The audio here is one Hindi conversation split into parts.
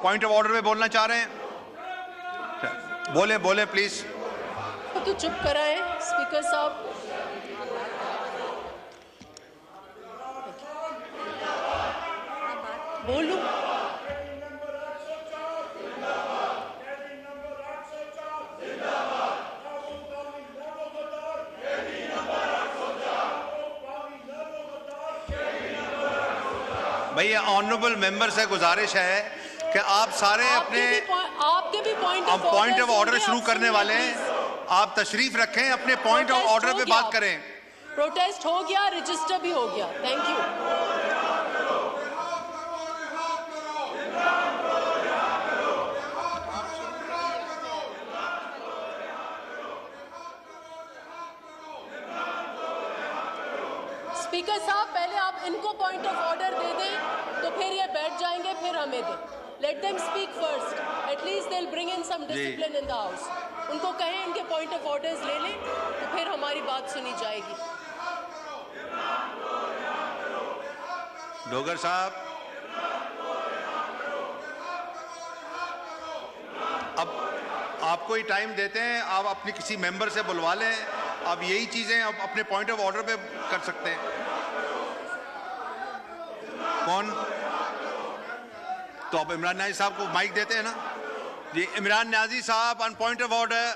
पॉइंट ऑफ ऑर्डर में बोलना चाह रहे हैं? बोले बोले प्लीज। तो चुप कराएं स्पीकर साहब। बोलूं? भैया ऑनरेबल मेंबर से गुजारिश है कि आप सारे अपने आपके भी पॉइंट ऑफ ऑर्डर शुरू करने वाले हैं, आप तशरीफ रखें, अपने पॉइंट ऑफ ऑर्डर पे बात करें। प्रोटेस्ट हो गया, रजिस्टर भी हो गया। Thank you. स्पीकर साहब पहले आप इनको पॉइंट ऑफ ऑर्डर दे दें तो फिर ये बैठ जाएंगे, फिर हमें दें। Let them speak first, at least they will bring in some discipline in the house. उनको कहें इनके पॉइंट ऑफ ऑर्डर्स ले लें तो फिर हमारी बात सुनी जाएगी। डोगर साहब, अब आपको ही टाइम देते हैं, आप अपनी किसी मेंबर से बुलवा लें। आप यही चीजें आप अपने पॉइंट ऑफ ऑर्डर पे कर सकते हैं। कौन? तो आप इमरान न्याजी साहब को माइक देते हैं ना जी। इमरान न्याजी साहब ऑन पॉइंट ऑफ ऑर्डर।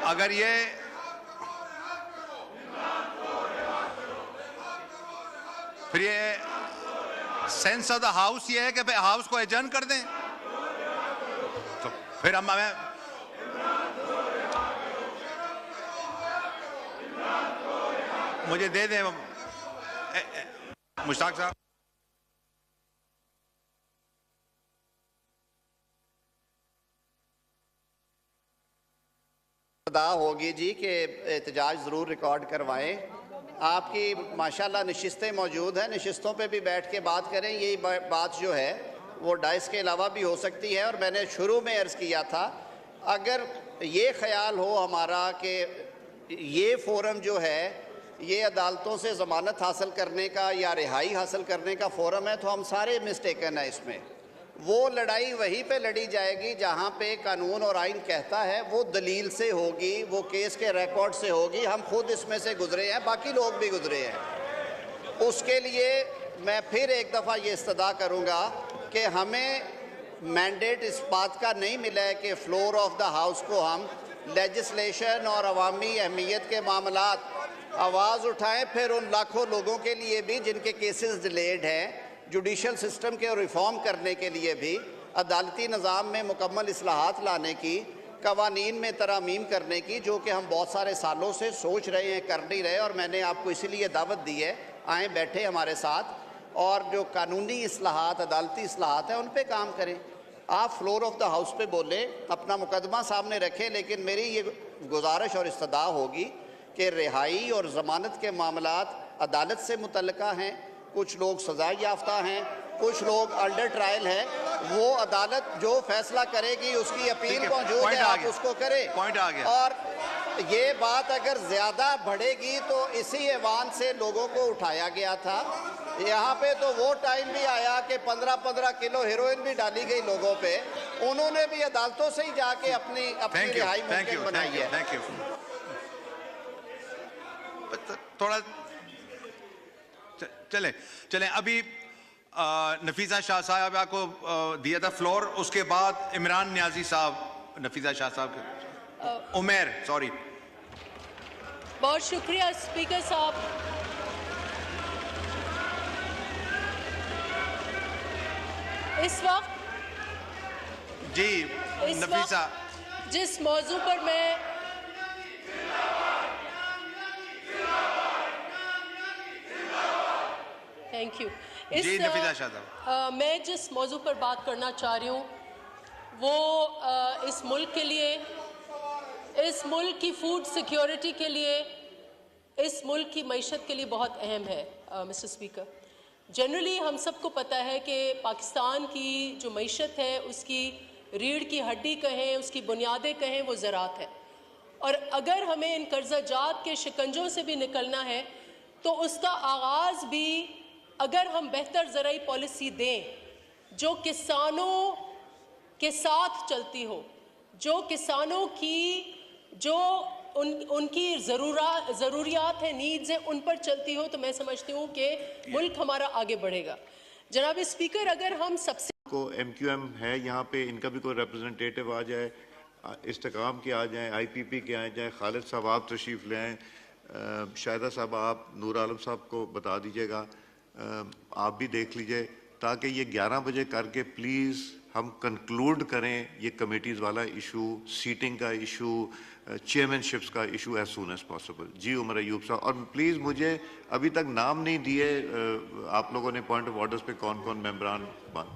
अगर ये फिर ये सेंस ऑफ द हाउस ये है कि हाउस को एडजर्न कर दें, तो फिर हम मुझे दे दें मुश्ताक साहब। अदा होगी जी कि एहतजाज ज़रूर रिकॉर्ड करवाएं। आपकी माशाल्लाह नशिस्तें मौजूद हैं, नशिस्तों पे भी बैठ के बात करें। यही बात जो है वो डाइस के अलावा भी हो सकती है। और मैंने शुरू में अर्ज़ किया था, अगर ये ख्याल हो हमारा कि ये फोरम जो है ये अदालतों से ज़मानत हासिल करने का या रिहाई हासिल करने का फोरम है, तो हम सारे मिस्टेकन हैं इसमें। वो लड़ाई वहीं पे लड़ी जाएगी जहाँ पे कानून और आइन कहता है, वो दलील से होगी, वो केस के रिकॉर्ड से होगी। हम खुद इसमें से गुजरे हैं, बाकी लोग भी गुजरे हैं। उसके लिए मैं फिर एक दफ़ा ये इस्तदा करूँगा कि हमें मैंडेट इस बात का नहीं मिला है कि फ्लोर ऑफ द हाउस को हम लेजिस्लेशन और अवामी अहमियत के मामलात आवाज़ उठाएं। फिर उन लाखों लोगों के लिए भी जिनके केसेस डिलेड हैं, जुडिशल सिस्टम के रिफ़ॉर्म करने के लिए भी, अदालती निज़ाम में मुकम्मल इस्लाहात लाने की, कवानीन में तरामीम करने की, जो कि हम बहुत सारे सालों से सोच रहे हैं, कर नहीं रहे। और मैंने आपको इसीलिए दावत दी है, आएँ बैठे हमारे साथ और जो कानूनी इस्लाहात, अदालती इस्लाहात हैं उन पर काम करें। आप फ्लोर ऑफ द हाउस पे बोलें, अपना मुकदमा सामने रखें, लेकिन मेरी ये गुजारिश और इस्तदा होगी कि रिहाई और ज़मानत के मामलात अदालत से मुतल्लिका हैं। कुछ लोग सज़ा याफ्ता हैं, कुछ लोग अंडर ट्रायल हैं। वो अदालत जो फैसला करेगी उसकी अपील मौजूद है, आप उसको करें। पॉइंट आ गया। और ये बात अगर ज़्यादा बढ़ेगी तो इसी ऐवान से लोगों को उठाया गया था। यहाँ पे तो वो टाइम भी आया कि 15-15 किलो हेरोइन भी डाली गई लोगों पे। उन्होंने भी अदालतों से ही जाके अपनी रिहाई मुमकिन बनाई है। Thank you. थोड़ा चले अभी नफीसा शाह साहब आपको दिया था फ्लोर, उसके बाद इमरान न्याजी साहब, नफीसा शाह साहब के उमेर, सॉरी। बहुत शुक्रिया स्पीकर साहब। इस वक्त जी नफीसा, जिस मौजू पर मैं थैंक यू मैं जिस मौजू पर बात करना चाह रही हूँ वो इस मुल्क के लिए, इस मुल्क की फूड सिक्योरिटी के लिए, इस मुल्क की मईशत के लिए बहुत अहम है। मिस्टर स्पीकर, जनरली हम सबको पता है कि पाकिस्तान की जो मईशत है उसकी रीढ़ की हड्डी कहें, उसकी बुनियादें कहें, वो ज़राअत है। और अगर हमें इन कर्जाजात के शिकंजों से भी निकलना है तो उसका आगाज़ भी अगर हम बेहतर ज़राई पॉलिसी दें जो किसानों के साथ चलती हो, जो किसानों की जो उनकी ज़रूरियात है, नीड्स हैं, उन पर चलती हो, तो मैं समझती हूँ कि मुल्क हमारा आगे बढ़ेगा। जनाब स्पीकर, अगर हम सबसे को MQM है यहाँ पे, इनका भी कोई रिप्रेजेंटेटिव आ जाए, इस्तेकाम के आ जाएं, IPP के आ जाएं, खालिद साहब आप तशरीफ़ ले आएँ, शाहिदा साहब आप नूर आलम साहब को बता दीजिएगा, आप भी देख लीजिए ताकि ये 11 बजे करके प्लीज़ हम कंक्लूड करें ये कमेटीज़ वाला इशू, सीटिंग का इशू, चेयरमैनशिप्स का issue as soon as possible. जी उमर अयूब साहब, और प्लीज़ मुझे अभी तक नाम नहीं दिए आप लोगों ने पॉइंट ऑफ ऑर्डर्स पे कौन कौन मेंबरान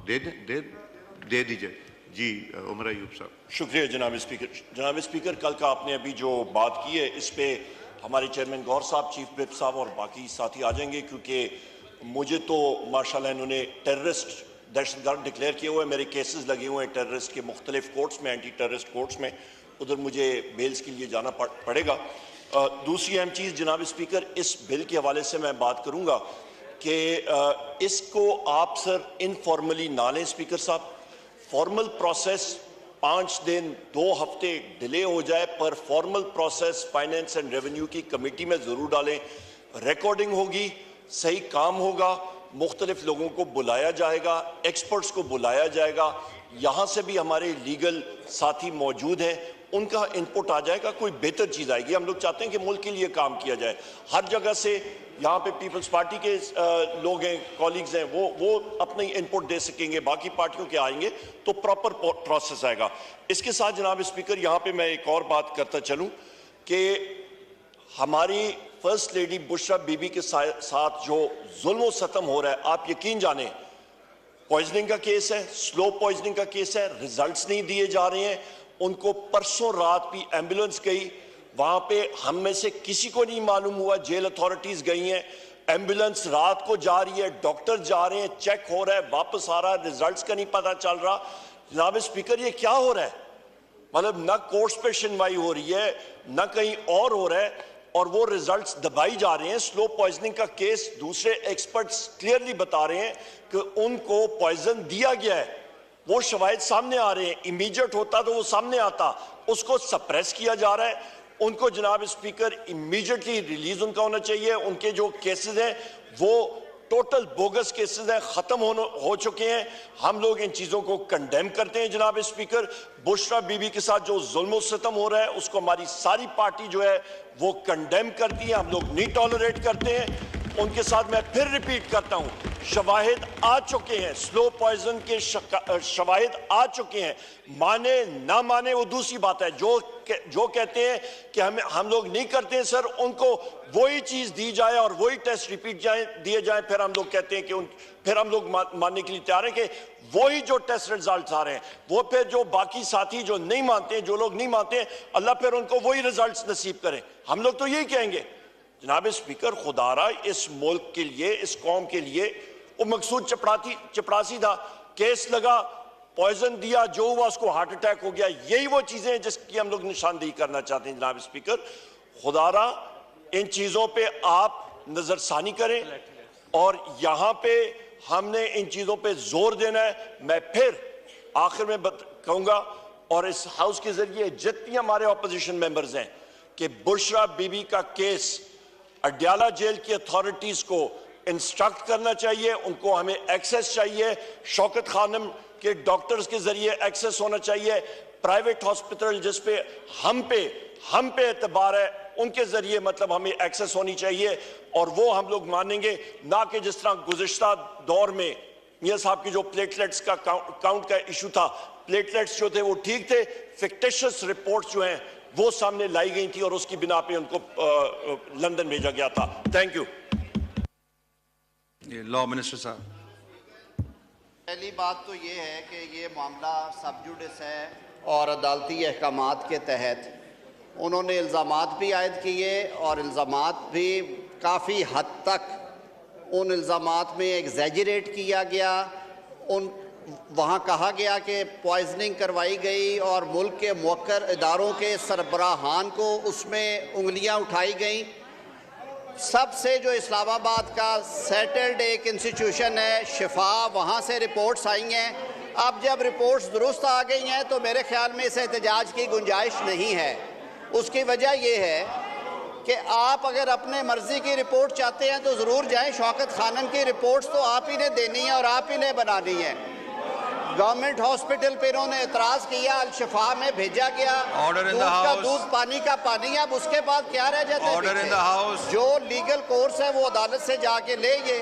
दे दीजिए। जी उमर अयूब साहब। शुक्रिया जनाब स्पीकर। जनाब स्पीकर, कल का आपने अभी जो बात की है इस पे हमारे चेयरमैन गौर साहब, चीफ विप साहब और बाकी साथी आ जाएंगे, क्योंकि मुझे तो माशाल्लाह इन्होंने टेररिस्ट दहशतगर्द डिक्लेयर किए हुए, मेरे केसेस लगे हुए हैं टेररिस्ट के मुख्तलिफ कोर्ट्स में, एंटी टेररिस्ट कोर्ट्स में, उधर मुझे बेल्स के लिए जाना पड़ेगा। दूसरी अहम चीज़ जनाब स्पीकर, इस बिल के हवाले से मैं बात करूँगा कि इसको आप सर इनफॉर्मली ना लें स्पीकर साहब, फॉर्मल प्रोसेस 5 दिन 2 हफ्ते डिले हो जाए, पर formal process finance and revenue की कमेटी में ज़रूर डालें, रिकॉर्डिंग होगी, सही काम होगा, मुख्तलिफ लोगों को बुलाया जाएगा, एक्सपर्ट्स को बुलाया जाएगा, यहाँ से भी हमारे लीगल साथी मौजूद हैं, उनका इनपुट आ जाएगा, कोई बेहतर चीज़ आएगी। हम लोग चाहते हैं कि मुल्क के लिए काम किया जाए। हर जगह से यहाँ पे पीपल्स पार्टी के लोग हैं, कॉलीग्स हैं, वो अपनी इनपुट दे सकेंगे, बाकी पार्टियों के आएंगे तो प्रॉपर प्रोसेस आएगा। इसके साथ जनाब स्पीकर यहाँ पे मैं एक और बात करता चलूँ कि हमारी फर्स्ट लेडी बुशरा बीबी के साथ जो जुल्म सतम हो रहा है, आप यकीन जाने पॉइजनिंग का केस है, स्लो पॉइजनिंग का केस है, रिजल्ट्स नहीं दिए जा रहे हैं। उनको परसों रात भी एम्बुलेंस गई, वहां पे हम में से किसी को नहीं मालूम हुआ, जेल अथॉरिटीज गई हैं, एम्बुलेंस रात को जा रही है, डॉक्टर जा रहे हैं, चेक हो रहा है, वापस आ रहा है, रिजल्ट्स का नहीं पता चल रहा। जनाब स्पीकर, ये क्या हो रहा है? मतलब न कोर्ट्स पे सुनवाई हो रही है, न कहीं और हो रहा है, और वो रिजल्ट्स दबाई जा रहे हैं। स्लो पॉइजनिंग का केस दूसरे एक्सपर्ट्स क्लियरली बता रहे हैं कि उनको पॉइजन दिया गया है, वो शवाहिद सामने आ रहे हैं, इमीडिएट होता तो वो सामने आता, उसको सप्रेस किया जा रहा है। उनको जनाब स्पीकर इमीडिएटली रिलीज उनका होना चाहिए। उनके जो केसेस हैं वो टोटल बोगस केसेस हैं, खत्म हो चुके हैं। हम लोग इन चीजों को कंडेम करते हैं जनाब स्पीकर। बुशरा बीबी के साथ जो जुल्म सितम हो रहा है उसको हमारी सारी पार्टी जो है वो कंडेम करती है, हम लोग नहीं टॉलरेट करते हैं। उनके साथ मैं फिर रिपीट करता हूं, शवाहिद आ चुके हैं, स्लो पॉइजन के शवाहिद आ चुके हैं, माने ना माने वो दूसरी बात है। जो कहते हैं कि हम लोग नहीं करते हैं सर, उनको वही चीज दी जाए और वही टेस्ट रिपीट दिए जाए, फिर हम लोग कहते हैं कि फिर हम लोग मानने के लिए तैयार हैं कि वही जो टेस्ट रिजल्ट आ रहे हैं वो फिर जो बाकी साथी जो नहीं मानते हैं, जो लोग नहीं मानते हैं, अल्लाह फिर उनको वही रिजल्ट नसीब करे। हम लोग तो यही कहेंगे जनाब स्पीकर, खुदारा इस मुल्क के लिए, इस कौम के लिए वो मकसूद चपरासी था, केस लगा, पॉइजन दिया, जो हुआ उसको हार्ट अटैक हो गया। यही वो चीजें हैं जिसकी हम लोग निशानदेही करना चाहते हैं जनाब स्पीकर। खुदारा इन चीजों पे आप नजरसानी करें और यहां पे हमने इन चीजों पे जोर देना है। मैं फिर आखिर में कहूंगा और इस हाउस के जरिए जितनी हमारे ऑपोजिशन मेंबर्स हैं कि बुशरा बीबी का केस अडयाला जेल की अथॉरिटीज को इंस्ट्रक्ट करना चाहिए, उनको हमें एक्सेस चाहिए, शौकत खानम के डॉक्टर्स के जरिए एक्सेस होना चाहिए, प्राइवेट हॉस्पिटल जिस पे हम पे एतबार है उनके जरिए मतलब हमें एक्सेस होनी चाहिए। और वो हम लोग मानेंगे, ना कि जिस तरह गुज़िश्ता दौर में मियां साहब की जो प्लेटलेट्स का काउंट का इशू था, प्लेटलेट्स जो थे वो ठीक थे, फिक्टिशियस रिपोर्ट्स जो हैं वो सामने लाई गई थी और उसकी बिना पे उनको लंदन भेजा गया था। Thank you. लॉ मिनिस्टर साहब। पहली बात तो ये है कि ये मामला सब जुडिस है और अदालती अहकामात के तहत उन्होंने इल्ज़ामात भी आयद किए और इल्ज़ामात भी काफ़ी हद तक उन इल्ज़ामात में एग्जैजरेट किया गया, वहाँ कहा गया कि पॉइजनिंग करवाई गई और मुल्क के मुवक्कर इदारों के सरबराहान को उसमें उंगलियाँ उठाई गई। सबसे जो इस्लामाबाद का सेटल्ड एक इंस्टीट्यूशन है शिफा, वहाँ से रिपोर्ट्स आई हैं। अब जब रिपोर्ट्स दुरुस्त आ गई हैं तो मेरे ख्याल में इस एहतजाज की गुंजाइश नहीं है। उसकी वजह यह है कि आप अगर अपने मर्जी की रिपोर्ट चाहते हैं तो ज़रूर जाएं। शौकत खानम की रिपोर्ट्स तो आप ही ने देनी है और आप ही ने बनानी है। गवर्नमेंट हॉस्पिटल पे इन्होंने एतराज़ किया, अल शिफा में भेजा गया, दूध का दूध, पानी का पानी। अब उसके बाद क्या रह जाता है? Order in the house. जो लीगल कोर्स है वो अदालत से जाके ले ये